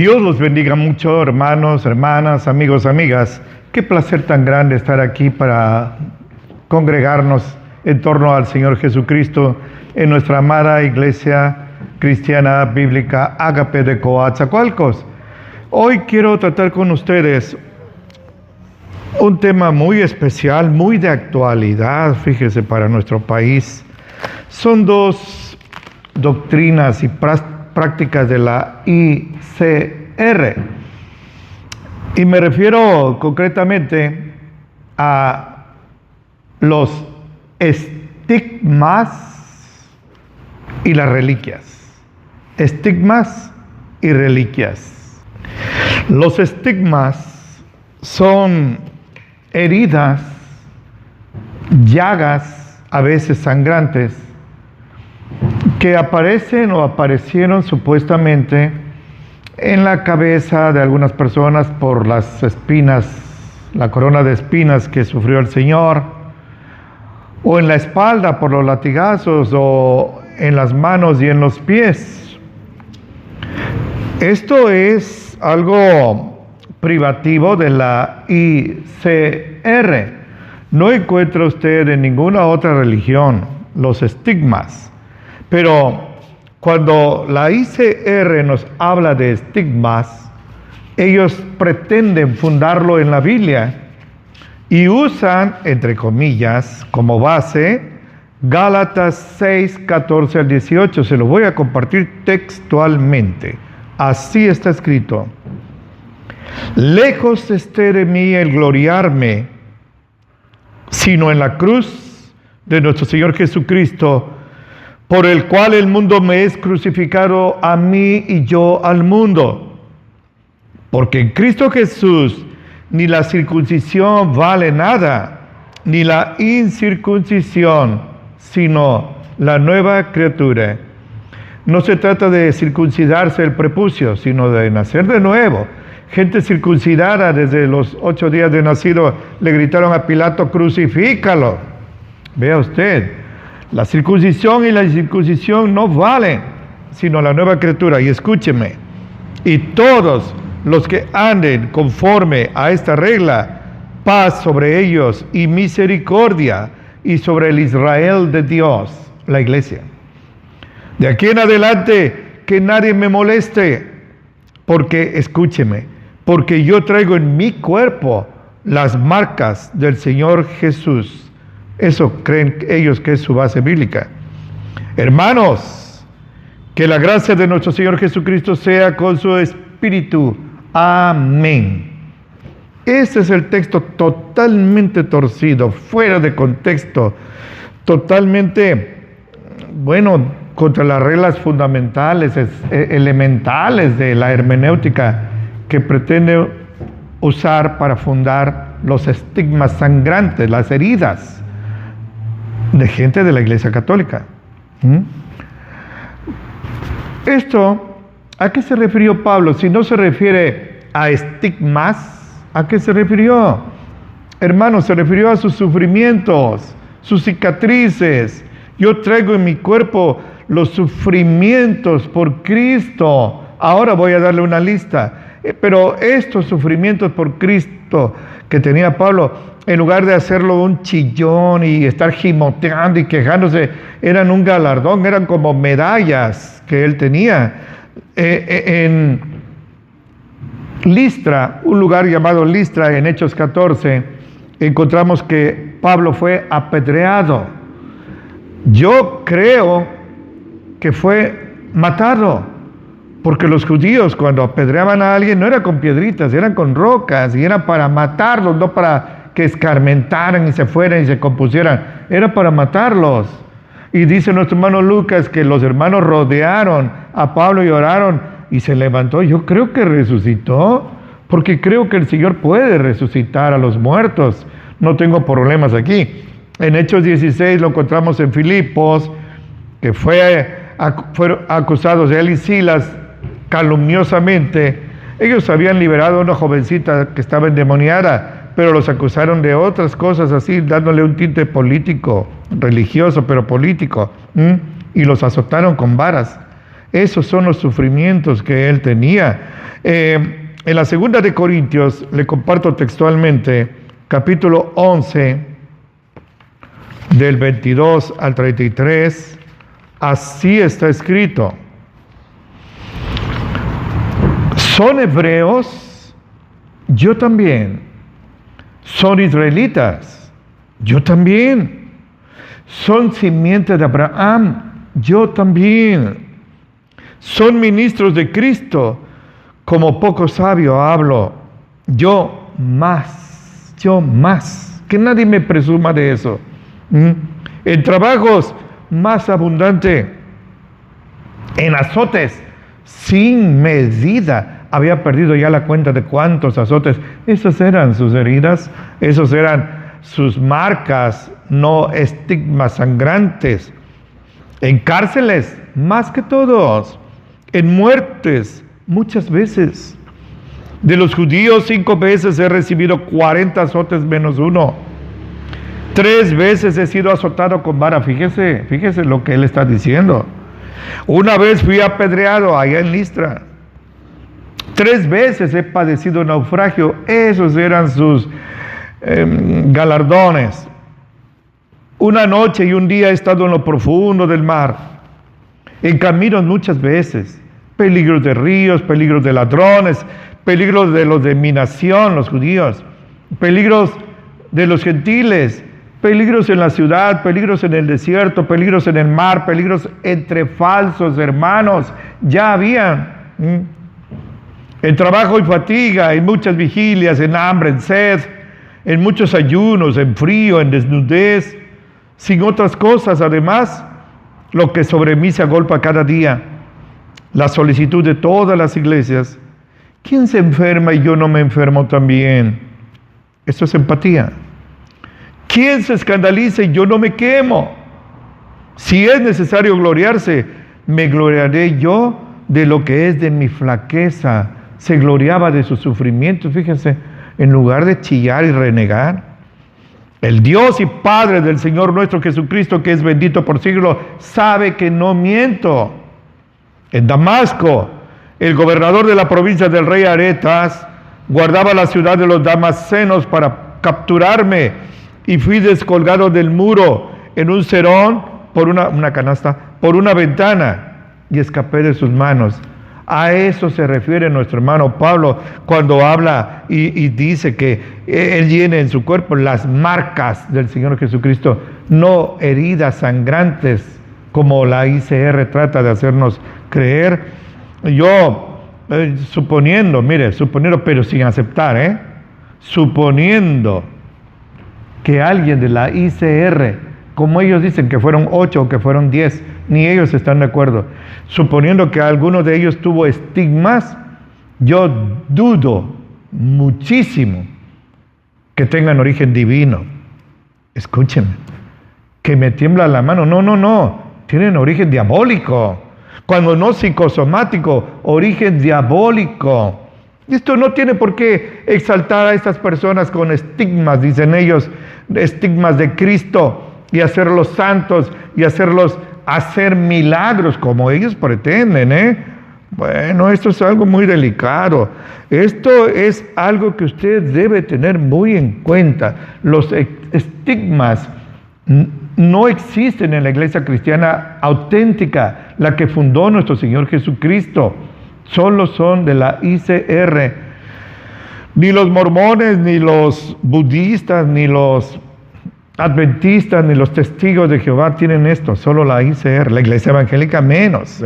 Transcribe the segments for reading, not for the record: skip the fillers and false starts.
Dios los bendiga mucho, hermanos, hermanas, amigos, amigas. Qué placer tan grande estar aquí para congregarnos en torno al Señor Jesucristo en nuestra amada Iglesia Cristiana Bíblica Ágape de Coatzacoalcos. Hoy quiero tratar con ustedes un tema muy especial, muy de actualidad, fíjese, para nuestro país. Son dos doctrinas y prácticas de la ICR. Y me refiero concretamente a los estigmas y las reliquias. Estigmas y reliquias. Los estigmas son heridas, llagas, a veces sangrantes, que aparecen o aparecieron supuestamente en la cabeza de algunas personas por las espinas, la corona de espinas que sufrió el Señor, o en la espalda por los latigazos, o en las manos y en los pies. Esto es algo privativo de la ICR. No encuentra usted en ninguna otra religión los estigmas. Pero cuando la ICR nos habla de estigmas, ellos pretenden fundarlo en la Biblia y usan, entre comillas, como base, Gálatas 6, 14 al 18. Se lo voy a compartir textualmente. Así está escrito. Lejos esté de mí el gloriarme, sino en la cruz de nuestro Señor Jesucristo, por el cual el mundo me es crucificado a mí y yo al mundo. Porque en Cristo Jesús ni la circuncisión vale nada, ni la incircuncisión, sino la nueva criatura. No se trata de circuncidarse el prepucio, sino de nacer de nuevo. Gente circuncidada desde los 8 días de nacido le gritaron a Pilato, crucifícalo. Vea usted. La circuncisión y la incircuncisión no valen, sino la nueva criatura. Y escúcheme, y todos los que anden conforme a esta regla, paz sobre ellos y misericordia, y sobre el Israel de Dios, la iglesia. De aquí en adelante, que nadie me moleste, porque, escúcheme, porque yo traigo en mi cuerpo las marcas del Señor Jesús. Eso creen ellos que es su base bíblica. Hermanos, que la gracia de nuestro Señor Jesucristo sea con su espíritu. Amén. Este es el texto totalmente torcido, fuera de contexto, totalmente, contra las reglas fundamentales, elementales de la hermenéutica que pretende usar para fundar los estigmas sangrantes, las heridas de gente de la Iglesia Católica. Esto, ¿a qué se refirió Pablo? Si no se refiere a estigmas, ¿a qué se refirió? Hermanos, se refirió a sus sufrimientos, sus cicatrices. Yo traigo en mi cuerpo los sufrimientos por Cristo. Ahora voy a darle una lista. Pero estos sufrimientos por Cristo que tenía Pablo, en lugar de hacerlo un chillón y estar gimoteando y quejándose, eran un galardón, eran como medallas que él tenía. En Listra, un lugar llamado Listra, en Hechos 14, encontramos que Pablo fue apedreado. Yo creo que fue matado, porque los judíos cuando apedreaban a alguien no era con piedritas, eran con rocas, y era para matarlos, no para que escarmentaran y se fueran y se compusieran, era para matarlos. Y dice nuestro hermano Lucas que los hermanos rodearon a Pablo y oraron, y se levantó. Yo creo que resucitó, porque creo que el Señor puede resucitar a los muertos. No tengo problemas aquí. En Hechos 16 lo encontramos en Filipos, que fueron acusados de él y Silas calumniosamente. Ellos habían liberado a una jovencita que estaba endemoniada, pero los acusaron de otras cosas así, dándole un tinte político, religioso, pero político, y los azotaron con varas. Esos son los sufrimientos que él tenía. En la segunda de Corintios, le comparto textualmente, capítulo 11, del 22 al 33, así está escrito. ¿Son hebreos? Yo también. ¿Son israelitas? Yo también. ¿Son simiente de Abraham? Yo también. ¿Son ministros de Cristo? Como poco sabio hablo. Yo más. Que nadie me presuma de eso. En trabajos más abundante. En azotes sin medida. Había perdido ya la cuenta de cuántos azotes. Esas eran sus heridas. Esos eran sus marcas, no estigmas sangrantes. En cárceles, más que todos. En muertes, muchas veces. De los judíos, 5 veces he recibido 40 azotes menos 1. 3 veces he sido azotado con vara. Fíjese lo que él está diciendo. Una vez fui apedreado allá en Listra. 3 veces he padecido naufragio. Esos eran sus galardones. Una noche y un día he estado en lo profundo del mar. En caminos muchas veces. Peligros de ríos, peligros de ladrones, peligros de los de mi nación, los judíos. Peligros de los gentiles. Peligros en la ciudad, peligros en el desierto, peligros en el mar, peligros entre falsos hermanos. Ya habían. En trabajo y fatiga, en muchas vigilias, en hambre, en sed, en muchos ayunos, en frío, en desnudez, sin otras cosas. Además, lo que sobre mí se agolpa cada día, la solicitud de todas las iglesias. ¿Quién se enferma y yo no me enfermo también? Esto es empatía. ¿Quién se escandaliza y yo no me quemo? Si es necesario gloriarse, me gloriaré yo de lo que es de mi flaqueza. Se gloriaba de sus sufrimientos, fíjense, en lugar de chillar y renegar. El Dios y Padre del Señor nuestro Jesucristo, que es bendito por siglos, sabe que no miento. En Damasco, el gobernador de la provincia del rey Aretas guardaba la ciudad de los damascenos para capturarme, y fui descolgado del muro en un cerón por una canasta, por una ventana, y escapé de sus manos. A eso se refiere nuestro hermano Pablo cuando habla y dice que él tiene en su cuerpo las marcas del Señor Jesucristo, no heridas sangrantes como la ICR trata de hacernos creer. Yo suponiendo, pero sin aceptar, suponiendo que alguien de la ICR, como ellos dicen que fueron 8 o que fueron 10, ni ellos están de acuerdo, suponiendo que alguno de ellos tuvo estigmas, yo dudo muchísimo que tengan origen divino. Escúchenme, que me tiembla la mano, no, tienen origen diabólico, cuando no psicosomático, origen diabólico. Esto no tiene por qué exaltar a estas personas con estigmas, dicen ellos, estigmas de Cristo, y hacerlos santos, y hacerlos hacer milagros como ellos pretenden, Bueno, esto es algo muy delicado. Esto es algo que usted debe tener muy en cuenta. Los estigmas no existen en la iglesia cristiana auténtica, la que fundó nuestro Señor Jesucristo. Solo son de la ICR. Ni los mormones, ni los budistas, ni los adventistas, ni los testigos de Jehová tienen esto. Solo la ICR, la iglesia evangélica menos.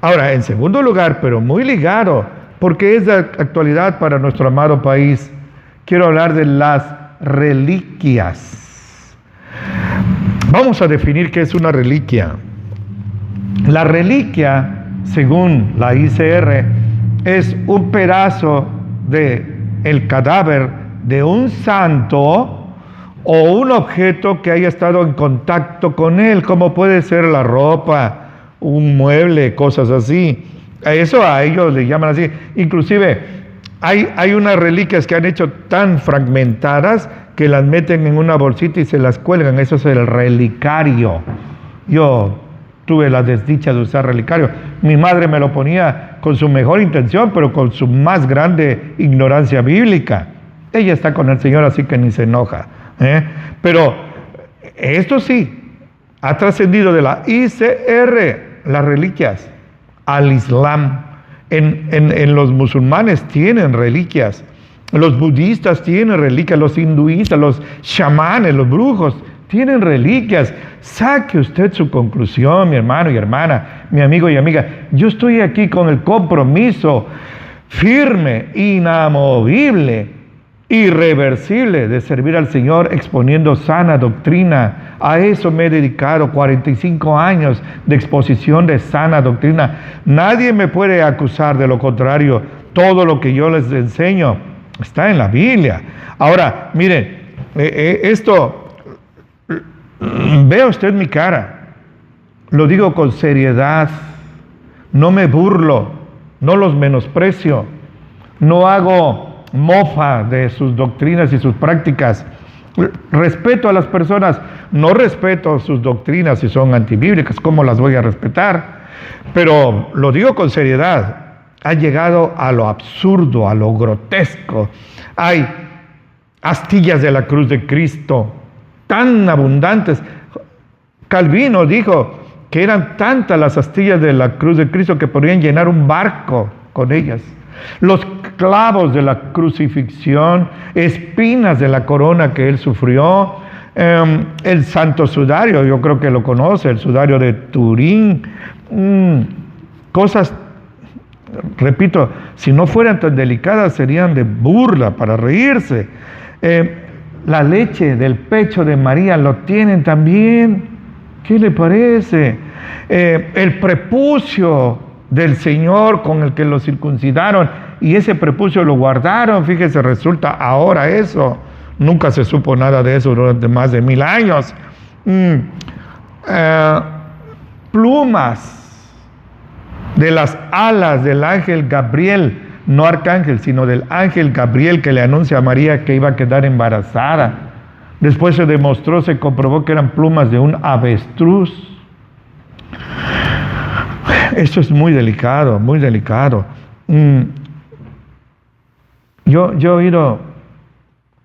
Ahora, en segundo lugar, pero muy ligado, porque es de actualidad para nuestro amado país, quiero hablar de las reliquias. Vamos a definir qué es una reliquia. La reliquia, según la ICR, es un pedazo del cadáver de un santo o un objeto que haya estado en contacto con él, como puede ser la ropa, un mueble, cosas así. Eso a ellos le llaman así. Inclusive hay unas reliquias que han hecho tan fragmentadas que las meten en una bolsita y se las cuelgan. Eso es el relicario. Yo tuve la desdicha de usar relicario. mi madre me lo ponía con su mejor intención, pero con su más grande ignorancia bíblica. Ella está con el Señor, así que ni se enoja. Pero esto sí, ha trascendido de la ICR, las reliquias, al Islam. En los musulmanes tienen reliquias, los budistas tienen reliquias, los hinduistas, los chamanes, los brujos tienen reliquias. Saque usted su conclusión, mi hermano y hermana, mi amigo y amiga. Yo estoy aquí con el compromiso firme, inamovible, irreversible de servir al Señor exponiendo sana doctrina. A eso me he dedicado 45 años de exposición de sana doctrina. Nadie me puede acusar de lo contrario. Todo lo que yo les enseño está en la Biblia. Ahora, miren, vea usted mi cara. Lo digo con seriedad. No me burlo, no los menosprecio, no hago mofa de sus doctrinas y sus prácticas. Respeto a las personas, no respeto sus doctrinas si son antibíblicas. ¿Cómo las voy a respetar? Pero lo digo con seriedad. Ha llegado a lo absurdo, a lo grotesco. Hay astillas de la cruz de Cristo tan abundantes. Calvino dijo que eran tantas las astillas de la cruz de Cristo que podrían llenar un barco con ellas. Los clavos de la crucifixión, espinas de la corona que él sufrió, el santo sudario, yo creo que lo conoce, el sudario de Turín, cosas, repito, si no fueran tan delicadas serían de burla para reírse. La leche del pecho de María lo tienen también. ¿Qué le parece? El prepucio del Señor con el que lo circuncidaron y ese prepucio lo guardaron. Fíjese, resulta ahora eso. Nunca se supo nada de eso durante más de 1000 años. Plumas de las alas del ángel Gabriel, no arcángel, sino del ángel Gabriel que le anuncia a María que iba a quedar embarazada. Después se demostró, se comprobó que eran plumas de un avestruz. Esto es muy delicado, muy delicado. Yo he oído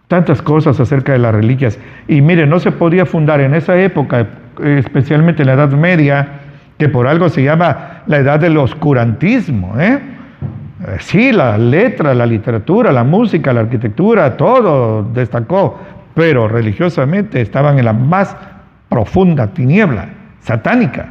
tantas cosas acerca de las reliquias. Y mire, no se podía fundar en esa época, especialmente en la Edad Media, que por algo se llama la edad del oscurantismo. Sí, la letra, la literatura, la música, la arquitectura, todo destacó, pero religiosamente estaban en la más profunda tiniebla satánica,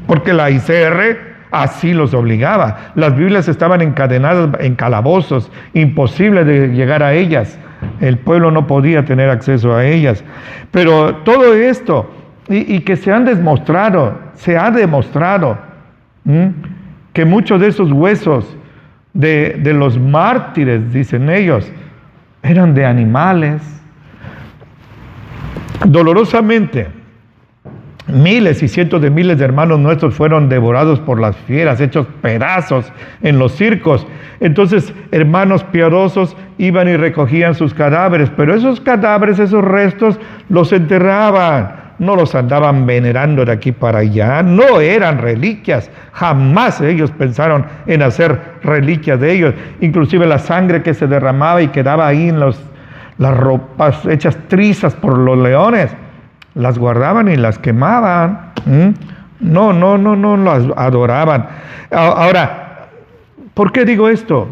porque la ICR así los obligaba. Las Biblias estaban encadenadas en calabozos, imposible de llegar a ellas. El pueblo no podía tener acceso a ellas. Pero todo esto, y que se ha demostrado que muchos de esos huesos de los mártires, dicen ellos, eran de animales. Dolorosamente, miles y cientos de miles de hermanos nuestros fueron devorados por las fieras, hechos pedazos en los circos. Entonces, hermanos piadosos iban y recogían sus cadáveres, pero esos cadáveres, esos restos, los enterraban, no los andaban venerando de aquí para allá, no eran reliquias, jamás ellos pensaron en hacer reliquias de ellos. Inclusive la sangre que se derramaba y quedaba ahí en las ropas hechas trizas por los leones, las guardaban y las quemaban. No las adoraban. Ahora, ¿por qué digo esto?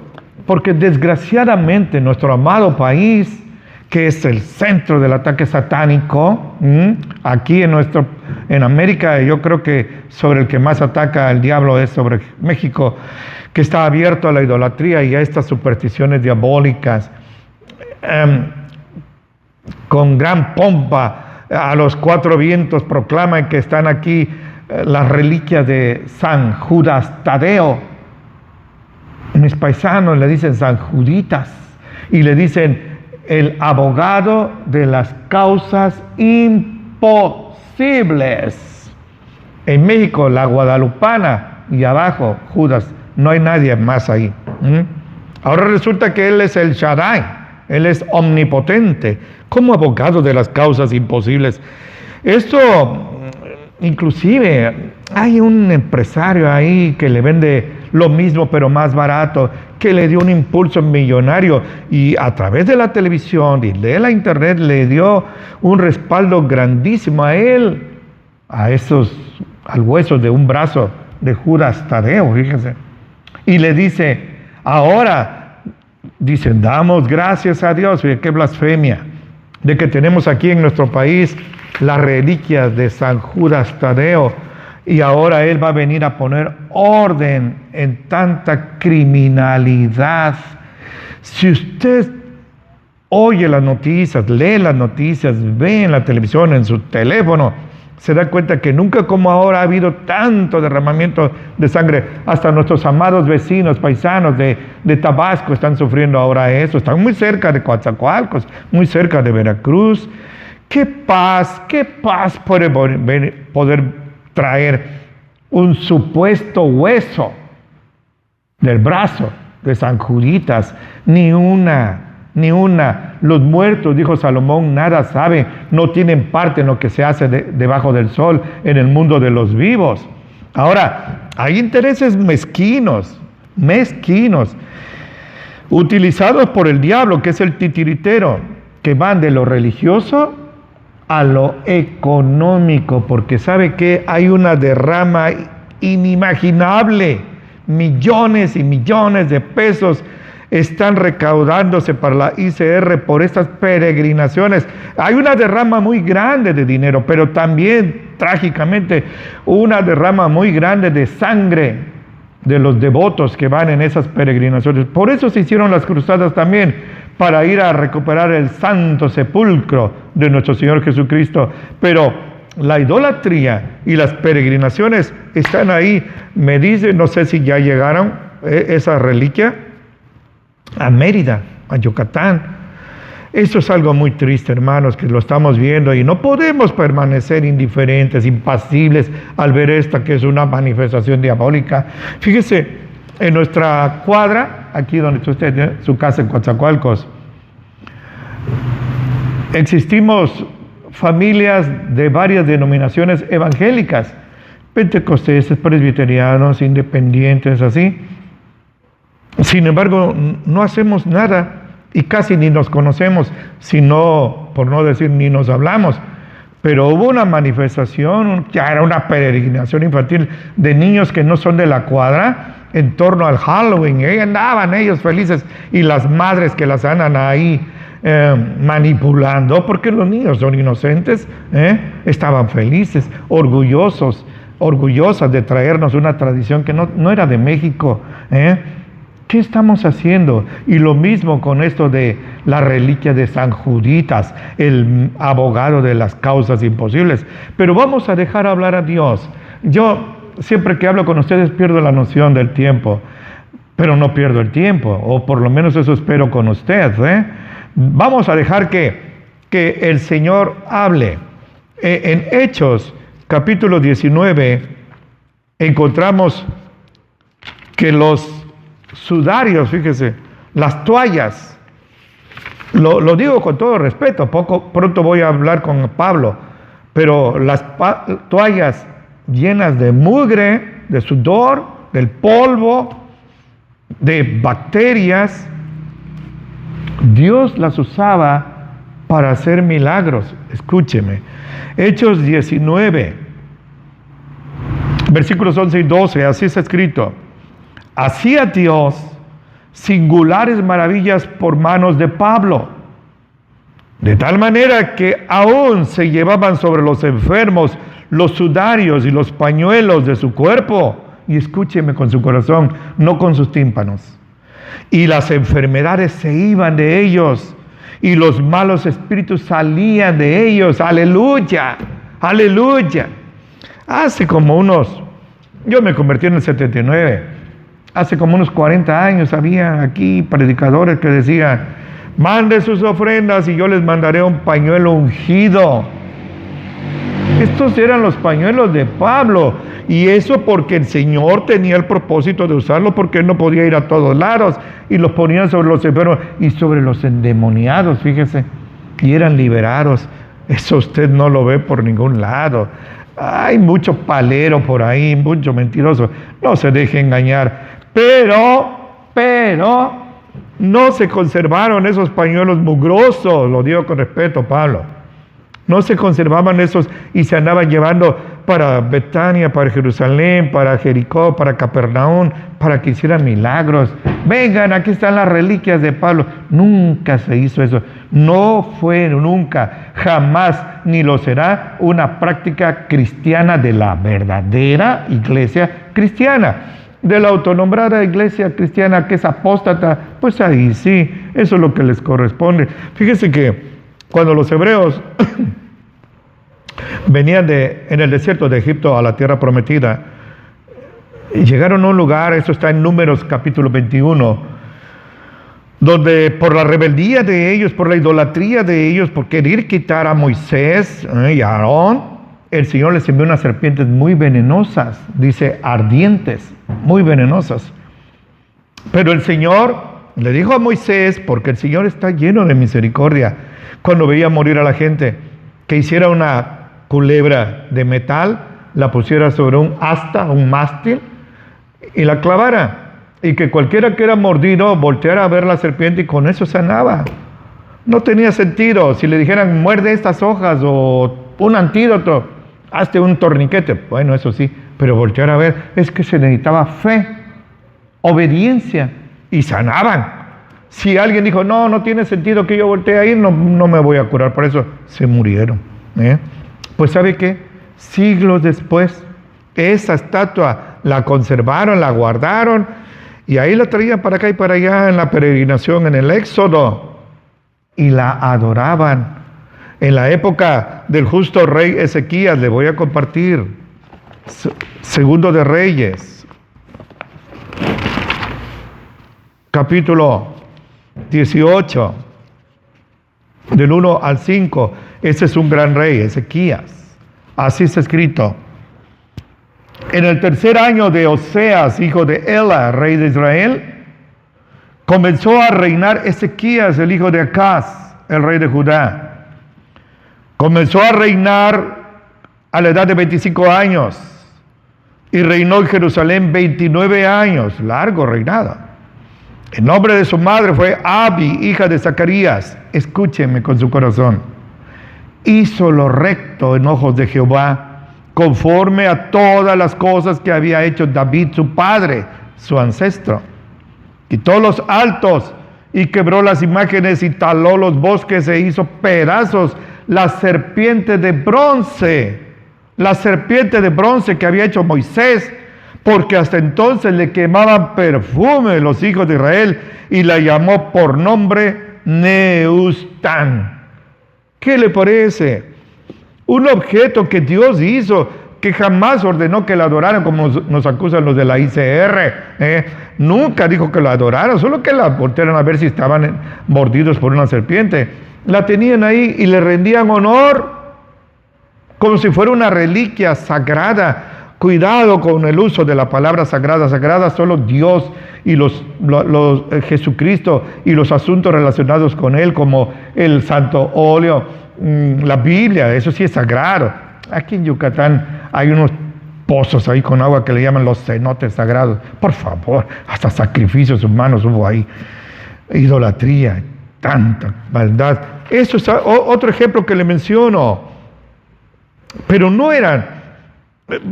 Porque desgraciadamente nuestro amado país, que es el centro del ataque satánico, aquí en América, yo creo que sobre el que más ataca el diablo es sobre México, que está abierto a la idolatría y a estas supersticiones diabólicas, con gran pompa, a los 4 vientos proclaman que están aquí las reliquias de San Judas Tadeo. Mis paisanos le dicen San Juditas y le dicen el abogado de las causas imposibles. En México, la guadalupana y abajo Judas, no hay nadie más ahí. Ahora resulta que él es el Shaddai, él es omnipotente, como abogado de las causas imposibles. Esto inclusive hay un empresario ahí que le vende lo mismo pero más barato, que le dio un impulso millonario y a través de la televisión y de la internet le dio un respaldo grandísimo a él, al hueso de un brazo de Judas Tadeo, fíjense. Y le dice, ahora, dicen, damos gracias a Dios, fíjense qué blasfemia, de que tenemos aquí en nuestro país las reliquias de San Judas Tadeo, y ahora él va a venir a poner orden en tanta criminalidad. Si usted oye las noticias, lee las noticias, ve en la televisión, en su teléfono, se da cuenta que nunca como ahora ha habido tanto derramamiento de sangre. Hasta nuestros amados vecinos, paisanos de Tabasco están sufriendo ahora eso. Están muy cerca de Coatzacoalcos, muy cerca de Veracruz. qué paz puede poder traer un supuesto hueso del brazo de San Juditas. Ni una. Los muertos, dijo Salomón, nada saben, no tienen parte en lo que se hace debajo del sol en el mundo de los vivos. Ahora, hay intereses mezquinos, utilizados por el diablo, que es el titiritero, que van de lo religioso a lo económico, porque sabe que hay una derrama inimaginable, millones y millones de pesos están recaudándose para la ICR por estas peregrinaciones. Hay una derrama muy grande de dinero, pero también, trágicamente, una derrama muy grande de sangre de los devotos que van en esas peregrinaciones. Por eso se hicieron las cruzadas también, para ir a recuperar el santo sepulcro de nuestro Señor Jesucristo. Pero la idolatría y las peregrinaciones están ahí. Me dice, no sé si ya llegaron esa reliquia a Mérida, a Yucatán. Eso es algo muy triste, hermanos, que lo estamos viendo y no podemos permanecer indiferentes, impasibles al ver esta que es una manifestación diabólica. Fíjese, en nuestra cuadra, aquí donde usted tiene su casa en Coatzacoalcos, existimos familias de varias denominaciones evangélicas, pentecosteses, presbiterianos, independientes, así. Sin embargo, no hacemos nada y casi ni nos conocemos, sino, por no decir ni nos hablamos. Pero hubo una manifestación, ya era una peregrinación infantil de niños que no son de la cuadra, en torno al Halloween. Ahí andaban ellos felices y las madres que las andan ahí manipulando, porque los niños son inocentes, estaban felices, orgullosas de traernos una tradición que no era de México. ¿Qué estamos haciendo? Y lo mismo con esto de la reliquia de San Juditas, el abogado de las causas imposibles. Pero vamos a dejar hablar a Dios. Yo siempre que hablo con ustedes pierdo la noción del tiempo, pero no pierdo el tiempo, o por lo menos eso espero con usted. Vamos a dejar que el Señor hable. En Hechos, capítulo 19, encontramos que los sudarios, fíjese, las toallas, lo digo con todo respeto, pronto voy a hablar con Pablo, pero las toallas llenas de mugre, de sudor, del polvo, de bacterias, Dios las usaba para hacer milagros. Escúcheme, Hechos 19, versículos 11 y 12, así está escrito: hacía Dios singulares maravillas por manos de Pablo, de tal manera que aún se llevaban sobre los enfermos los sudarios y los pañuelos de su cuerpo, y escúcheme con su corazón, no con sus tímpanos, y las enfermedades se iban de ellos, y los malos espíritus salían de ellos. Aleluya, aleluya. Yo me convertí en el 79, hace como unos 40 años había aquí predicadores que decían: mande sus ofrendas y yo les mandaré un pañuelo ungido. Estos eran los pañuelos de Pablo, y eso porque el Señor tenía el propósito de usarlo, porque él no podía ir a todos lados, y los ponían sobre los enfermos y sobre los endemoniados, fíjese, y eran liberados. Eso usted no lo ve por ningún lado. Hay mucho palero por ahí, mucho mentiroso. No se deje engañar. Pero, no se conservaron esos pañuelos mugrosos, lo digo con respeto, Pablo. No se conservaban esos y se andaban llevando para Betania, para Jerusalén, para Jericó, para Capernaum, para que hicieran milagros. Vengan, aquí están las reliquias de Pablo. Nunca se hizo eso. No fue nunca, jamás, ni lo será una práctica cristiana de la verdadera iglesia cristiana. De la autonombrada iglesia cristiana que es apóstata, pues ahí sí, eso es lo que les corresponde. Fíjense que cuando los hebreos venían en el desierto de Egipto a la tierra prometida, llegaron a un lugar, eso está en Números capítulo 21, donde por la rebeldía de ellos, por la idolatría de ellos, por querer quitar a Moisés y a Aarón, el Señor les envió unas serpientes muy venenosas, dice ardientes, muy venenosas. Pero el Señor le dijo a Moisés, porque el Señor está lleno de misericordia, cuando veía morir a la gente, que hiciera una culebra de metal, la pusiera sobre un asta, un mástil, y la clavara. Y que cualquiera que era mordido volteara a ver la serpiente y con eso sanaba. No tenía sentido. Si le dijeran, muerde estas hojas o un antídoto, hazte un torniquete. Bueno, eso sí, pero voltear a ver, es que se necesitaba fe, obediencia, y sanaban. Si alguien dijo, no tiene sentido que yo voltee a ir, no me voy a curar, por eso se murieron. Pues ¿sabe qué? Siglos después, esa estatua la conservaron, la guardaron, y ahí la traían para acá y para allá en la peregrinación, en el Éxodo, y la adoraban. En la época del justo rey Ezequías, le voy a compartir, Segundo de Reyes, capítulo 18, del 1 al 5, ese es un gran rey, Ezequías, así está escrito. En el tercer año de Oseas, hijo de Ela, rey de Israel, comenzó a reinar Ezequías, el hijo de Acaz, el rey de Judá. Comenzó a reinar a la edad de 25 años y reinó en Jerusalén 29 años, largo reinado. El nombre de su madre fue Abi, hija de Zacarías. Escúcheme con su corazón. Hizo lo recto en ojos de Jehová, conforme a todas las cosas que había hecho David, su padre, su ancestro. Quitó los altos y quebró las imágenes y taló los bosques e hizo pedazos la serpiente de bronce que había hecho Moisés, porque hasta entonces le quemaban perfume los hijos de Israel y la llamó por nombre Nehushtan. ¿Qué le parece? Un objeto que Dios hizo, que jamás ordenó que la adoraran, como nos acusan los de la ICR. Nunca dijo que la adoraran, solo que la voltearon a ver si estaban mordidos por una serpiente. La tenían ahí y le rendían honor, como si fuera una reliquia sagrada. Cuidado con el uso de la palabra sagrada. Sagrada solo Dios y Jesucristo y los asuntos relacionados con Él, como el santo óleo, la Biblia, eso sí es sagrado. Aquí en Yucatán hay unos pozos ahí con agua que le llaman los cenotes sagrados. Por favor, hasta sacrificios humanos hubo ahí. Idolatría, tanta maldad. Eso es otro ejemplo que le menciono. Pero no eran,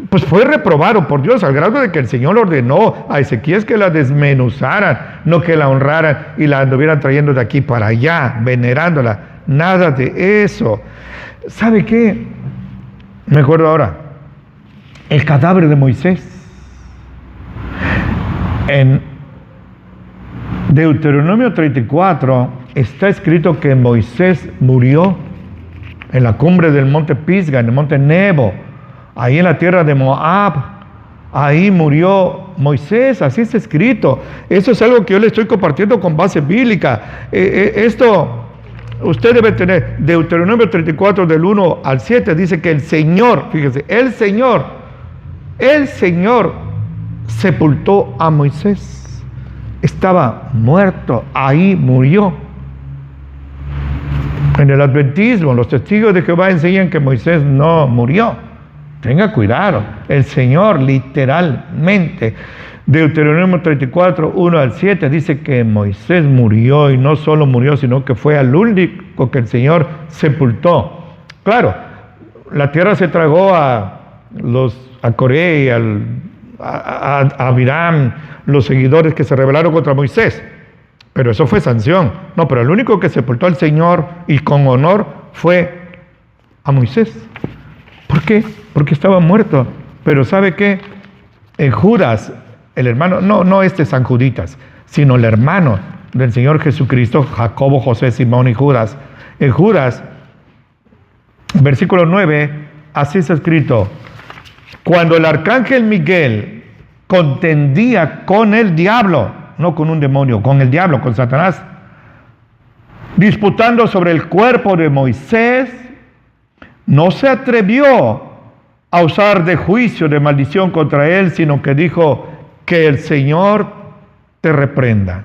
pues fue reprobado por Dios al grado de que el Señor ordenó a Ezequías que la desmenuzaran, no que la honraran y la anduvieran trayendo de aquí para allá, venerándola. Nada de eso. ¿Sabe qué? Me acuerdo ahora, el cadáver de Moisés. En Deuteronomio 34 está escrito que Moisés murió en la cumbre del monte Pisga, en el monte Nebo, ahí en la tierra de Moab. Ahí murió Moisés, así está escrito. Eso es algo que yo le estoy compartiendo con base bíblica. Esto usted debe tener. Deuteronomio 34 del 1 al 7 dice que el Señor, fíjese, el Señor sepultó a Moisés. Estaba muerto, ahí murió. En el adventismo, los testigos de Jehová enseñan que Moisés no murió. Tenga cuidado, el Señor literalmente, Deuteronomio 34, 1 al 7, dice que Moisés murió, y no solo murió, sino que fue al único que el Señor sepultó. Claro, la tierra se tragó a Coré y a Abiram, los seguidores que se rebelaron contra Moisés, pero eso fue sanción. No, pero el único que sepultó al Señor y con honor fue a Moisés. ¿Por qué? Porque estaba muerto. Pero ¿sabe qué? En Judas, el hermano, no este San Juditas, sino el hermano del Señor Jesucristo, Jacobo, José, Simón y Judas. En Judas, versículo 9, así está escrito: cuando el arcángel Miguel contendía con el diablo, no con un demonio, con el diablo, con Satanás, disputando sobre el cuerpo de Moisés, no se atrevió a usar de juicio, de maldición contra él, sino que dijo: que el Señor te reprenda.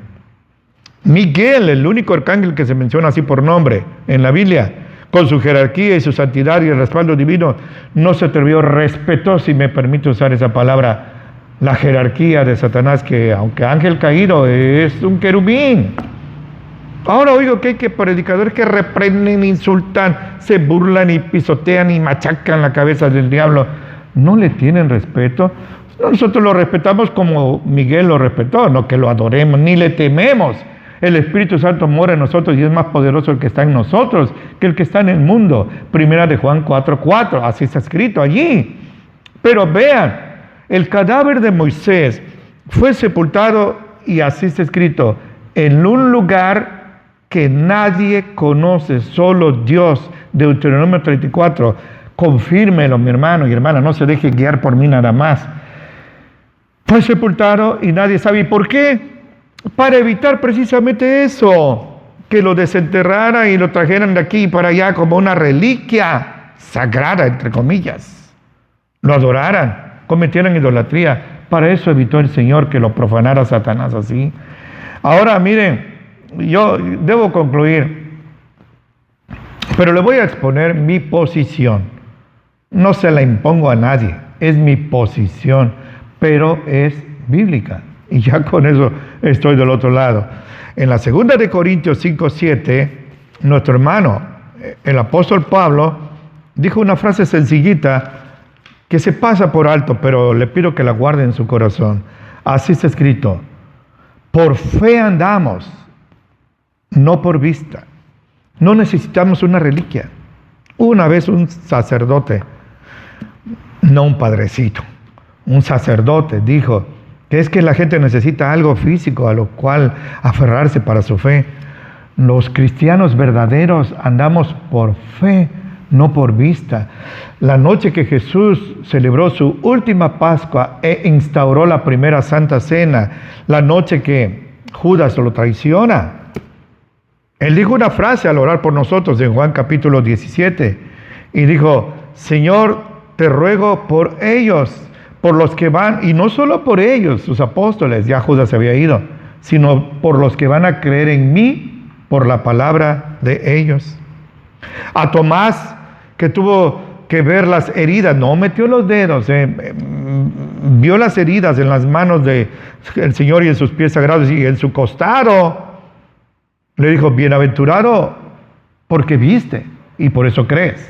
Miguel, el único arcángel que se menciona así por nombre en la Biblia, con su jerarquía y su santidad y el respaldo divino, no se atrevió, respetó, si me permite usar esa palabra, la jerarquía de Satanás, que aunque ángel caído es un querubín. Ahora oigo que hay predicadores que reprenden, insultan, se burlan y pisotean y machacan la cabeza del diablo. ¿No le tienen respeto? Nosotros lo respetamos como Miguel lo respetó, no que lo adoremos, ni le tememos. El Espíritu Santo mora en nosotros y es más poderoso el que está en nosotros que el que está en el mundo. Primera de Juan 4:4, así está escrito allí. Pero vean, el cadáver de Moisés fue sepultado, y así está escrito, en un lugar que nadie conoce, solo Dios. Deuteronomio 34, confírmelo, mi hermano y hermana, no se deje guiar por mí nada más. Fue sepultado y nadie sabe. ¿Y por qué? Para evitar precisamente eso, que lo desenterraran y lo trajeran de aquí para allá como una reliquia sagrada, entre comillas. Lo adoraran, cometieran idolatría. Para eso evitó el Señor que lo profanara Satanás así. Ahora miren, yo debo concluir, pero le voy a exponer mi posición. No se la impongo a nadie, es mi posición, pero es bíblica. Y ya con eso estoy del otro lado. En la segunda de Corintios 5:7, nuestro hermano, el apóstol Pablo, dijo una frase sencillita que se pasa por alto, pero le pido que la guarde en su corazón. Así está escrito: por fe andamos, no por vista. No necesitamos una reliquia. Una vez un sacerdote, no un padrecito, un sacerdote dijo que es que la gente necesita algo físico a lo cual aferrarse para su fe. Los cristianos verdaderos andamos por fe, no por vista. La noche que Jesús celebró su última Pascua e instauró la primera Santa Cena, la noche que Judas lo traiciona, él dijo una frase al orar por nosotros en Juan capítulo 17, y dijo: Señor, te ruego por ellos, por los que van, y no solo por ellos, sus apóstoles, ya Judas se había ido, sino por los que van a creer en mí por la palabra de ellos. A Tomás, que tuvo que ver las heridas, no metió los dedos, vio las heridas en las manos del Señor y en sus pies sagrados y en su costado, le dijo: bienaventurado porque viste y por eso crees,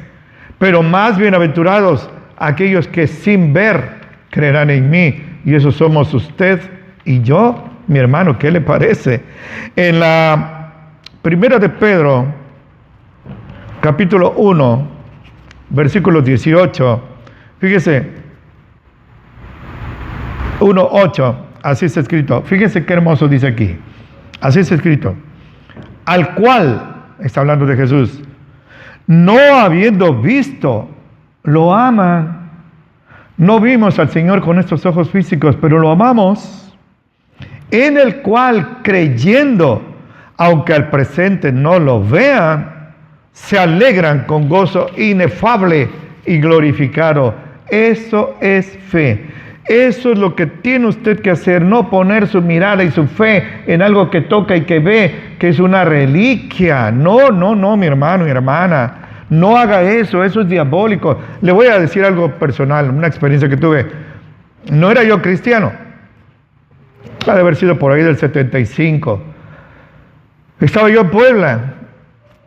pero más bienaventurados aquellos que sin ver creerán en mí. Y eso somos usted y yo, mi hermano. ¿Qué le parece? En la primera de Pedro, capítulo 1, versículo 18, fíjese, 1:8, así está escrito. Fíjese qué hermoso dice aquí. Así está escrito: al cual, está hablando de Jesús, no habiendo visto, lo aman. No vimos al Señor con estos ojos físicos, pero lo amamos, en el cual creyendo, aunque al presente no lo vean, se alegran con gozo inefable y glorificado. Eso es fe. Eso es lo que tiene usted que hacer, no poner su mirada y su fe en algo que toca y que ve, que es una reliquia. No, mi hermano, mi hermana, no haga eso, eso es diabólico. Le voy a decir algo personal, una experiencia que tuve. No era yo cristiano, ha de haber sido por ahí del 75. Estaba yo en Puebla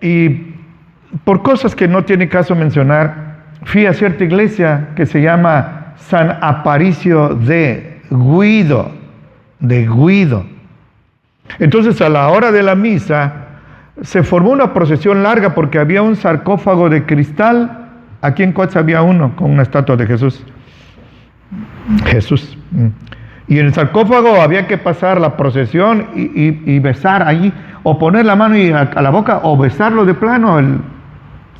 y por cosas que no tiene caso mencionar, fui a cierta iglesia que se llama San Aparicio de Guido, Entonces a la hora de la misa se formó una procesión larga porque había un sarcófago de cristal. Aquí en Coatza había uno con una estatua de Jesús. Y en el sarcófago había que pasar la procesión y besar allí, o poner la mano a la boca, o besarlo de plano, el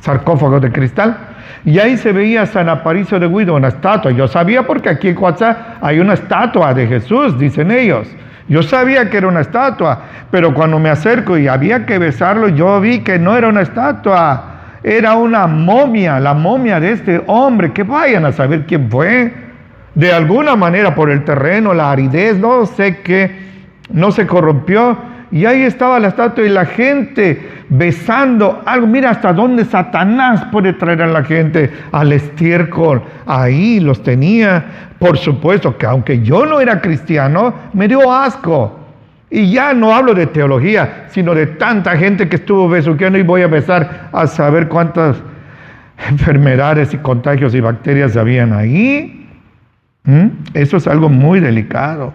sarcófago de cristal. Y ahí se veía San Aparicio de Guido, una estatua. Yo sabía porque aquí en Coatza hay una estatua de Jesús, dicen ellos. Yo sabía que era una estatua, pero cuando me acerco y había que besarlo, yo vi que no era una estatua, era una momia, la momia de este hombre, que vayan a saber quién fue. De alguna manera por el terreno, la aridez, no sé qué, no se corrompió. Y ahí estaba la estatua y la gente besando algo. Mira hasta dónde Satanás puede traer a la gente al estiércol. Ahí los tenía. Por supuesto que aunque yo no era cristiano, me dio asco. Y ya no hablo de teología, sino de tanta gente que estuvo besuqueando, y voy a besar a saber cuántas enfermedades y contagios y bacterias habían ahí. Eso es algo muy delicado.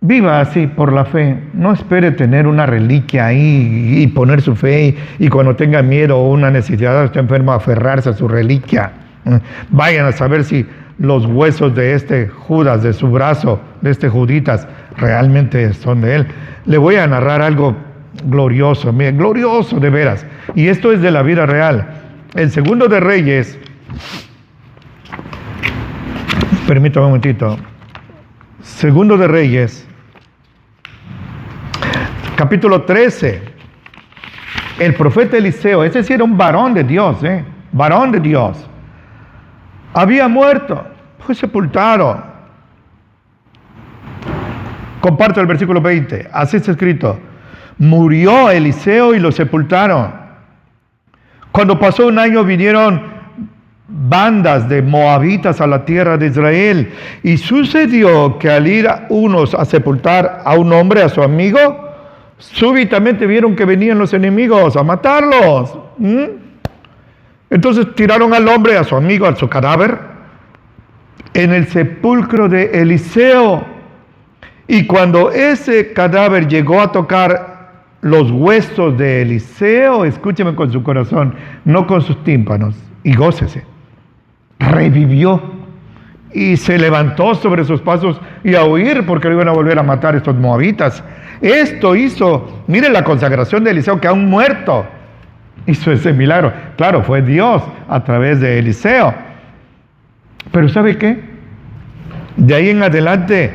Viva así por la fe. No espere tener una reliquia ahí y poner su fe y cuando tenga miedo o una necesidad, esté enfermo, aferrarse a su reliquia. Vayan a saber si los huesos de este Judas, de su brazo, de este Juditas, realmente son de él. Le voy a narrar algo glorioso, mire, glorioso de veras. Y esto es de la vida real. El segundo de Reyes, permítame un momentito. Segundo de Reyes, capítulo 13. El profeta Eliseo, ese sí era un varón de Dios, varón de Dios. Había muerto, fue sepultado. Comparto el versículo 20, así está escrito. Murió Eliseo y lo sepultaron. Cuando pasó un año vinieron bandas de moabitas a la tierra de Israel. Y sucedió que al ir unos a sepultar a un hombre, a su amigo, súbitamente vieron que venían los enemigos a matarlos. Entonces tiraron al hombre, a su amigo, a su cadáver, en el sepulcro de Eliseo. Y cuando ese cadáver llegó a tocar los huesos de Eliseo, escúcheme con su corazón, no con sus tímpanos, y gócese, revivió y se levantó sobre sus pasos y a huir porque lo iban a volver a matar estos moabitas. Esto hizo, miren la consagración de Eliseo, que aún muerto hizo ese milagro. Claro, fue Dios a través de Eliseo. Pero ¿sabe qué? De ahí en adelante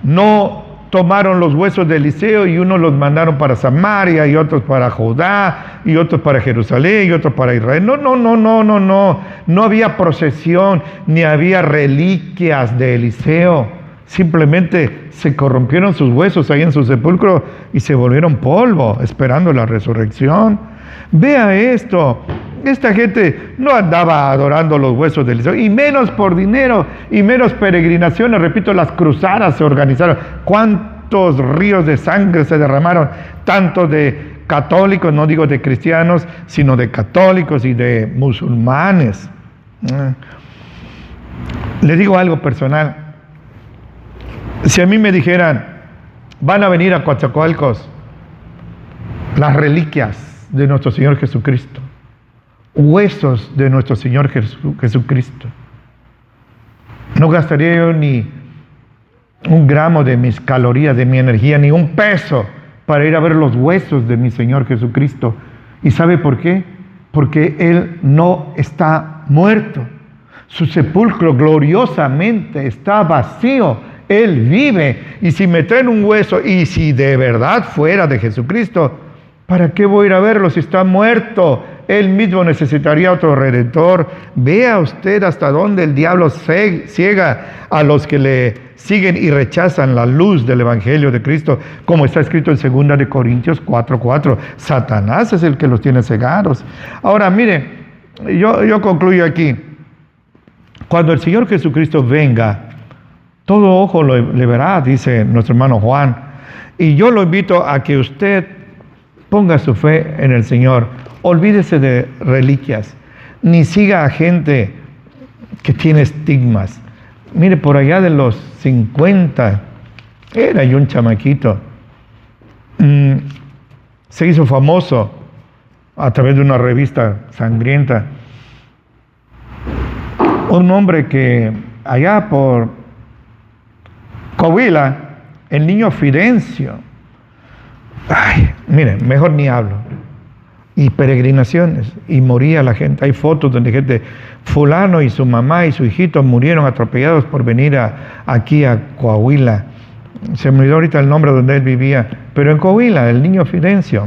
no tomaron los huesos de Eliseo y unos los mandaron para Samaria y otros para Judá y otros para Jerusalén y otros para Israel. No había procesión ni había reliquias de Eliseo. Simplemente se corrompieron sus huesos ahí en su sepulcro y se volvieron polvo esperando la resurrección. Vea esto. Esta gente no andaba adorando los huesos de Eliseo, y menos por dinero, y menos peregrinaciones. Repito, las cruzadas se organizaron. ¿Cuántos ríos de sangre se derramaron? Tanto de católicos, no digo de cristianos, sino de católicos y de musulmanes. Le digo algo personal. Si a mí me dijeran, van a venir a Coatzacoalcos las reliquias de nuestro Señor Jesucristo, huesos de nuestro Señor Jesucristo, no gastaría yo ni un gramo de mis calorías, de mi energía, ni un peso para ir a ver los huesos de mi Señor Jesucristo. ¿Y sabe por qué? Porque Él no está muerto. Su sepulcro gloriosamente está vacío. Él vive. Y si me traen un hueso, y si de verdad fuera de Jesucristo, ¿para qué voy a ir a verlo si está muerto? Él mismo necesitaría otro redentor. Vea usted hasta dónde el diablo ciega a los que le siguen y rechazan la luz del Evangelio de Cristo, como está escrito en 2 de Corintios 4:4. Satanás es el que los tiene cegados. Ahora, mire, yo concluyo aquí. Cuando el Señor Jesucristo venga, todo ojo le verá, dice nuestro hermano Juan. Y yo lo invito a que usted ponga su fe en el Señor. Olvídese de reliquias, ni siga a gente que tiene estigmas. Mire, por allá de los 50, era yo un chamaquito. Se hizo famoso a través de una revista sangrienta. Un hombre que allá por Coahuila, el niño Fidencio, miren, mejor ni hablo. Y peregrinaciones, y moría la gente. Hay fotos donde gente, fulano y su mamá y su hijito murieron atropellados por venir aquí a Coahuila. Se me olvidó ahorita el nombre donde él vivía, pero en Coahuila, el niño Fidencio.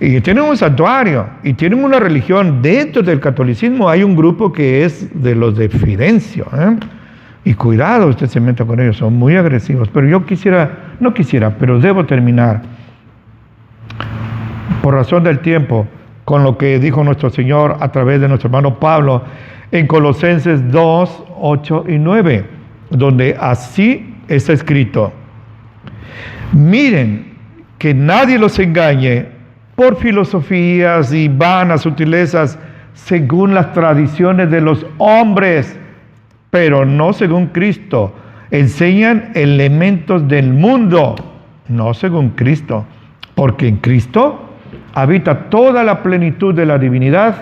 Y tienen un santuario, y tienen una religión. Dentro del catolicismo hay un grupo que es de los de Fidencio. Y cuidado, usted se meta con ellos, son muy agresivos. Pero yo pero debo terminar, por razón del tiempo, con lo que dijo nuestro Señor a través de nuestro hermano Pablo en Colosenses 2, 8 y 9, donde así está escrito: miren que nadie los engañe por filosofías y vanas sutilezas según las tradiciones de los hombres, pero no según Cristo. Enseñan elementos del mundo, no según Cristo, porque en Cristo habita toda la plenitud de la divinidad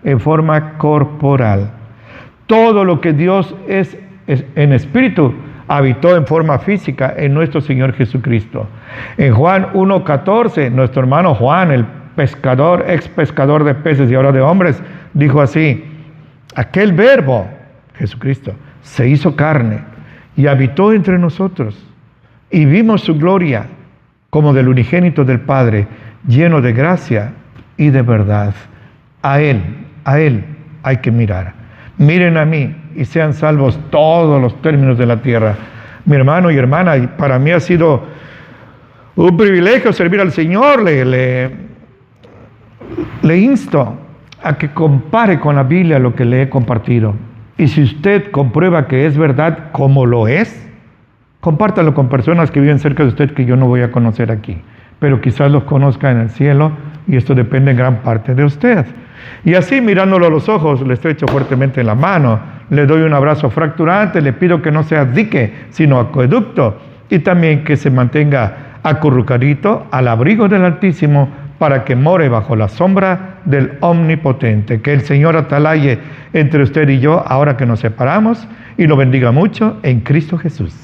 en forma corporal. Todo lo que Dios es en espíritu habitó en forma física en nuestro Señor Jesucristo. En Juan 1:14, nuestro hermano Juan, el pescador, ex pescador de peces y ahora de hombres, dijo así: aquel verbo, Jesucristo, se hizo carne y habitó entre nosotros, y vimos su gloria como del unigénito del Padre, lleno de gracia y de verdad. A Él hay que mirar. Miren a mí y sean salvos todos los términos de la tierra. Mi hermano y hermana, para mí ha sido un privilegio servir al Señor. Le insto a que compare con la Biblia lo que le he compartido. Y si usted comprueba que es verdad como lo es, compártalo con personas que viven cerca de usted que yo no voy a conocer aquí, pero quizás los conozca en el cielo, y esto depende en gran parte de usted. Y así, mirándolo a los ojos, le estrecho fuertemente la mano, le doy un abrazo fracturante, le pido que no sea dique, sino acueducto, y también que se mantenga acurrucadito al abrigo del Altísimo, para que more bajo la sombra del Omnipotente. Que el Señor atalaye entre usted y yo, ahora que nos separamos, y lo bendiga mucho en Cristo Jesús.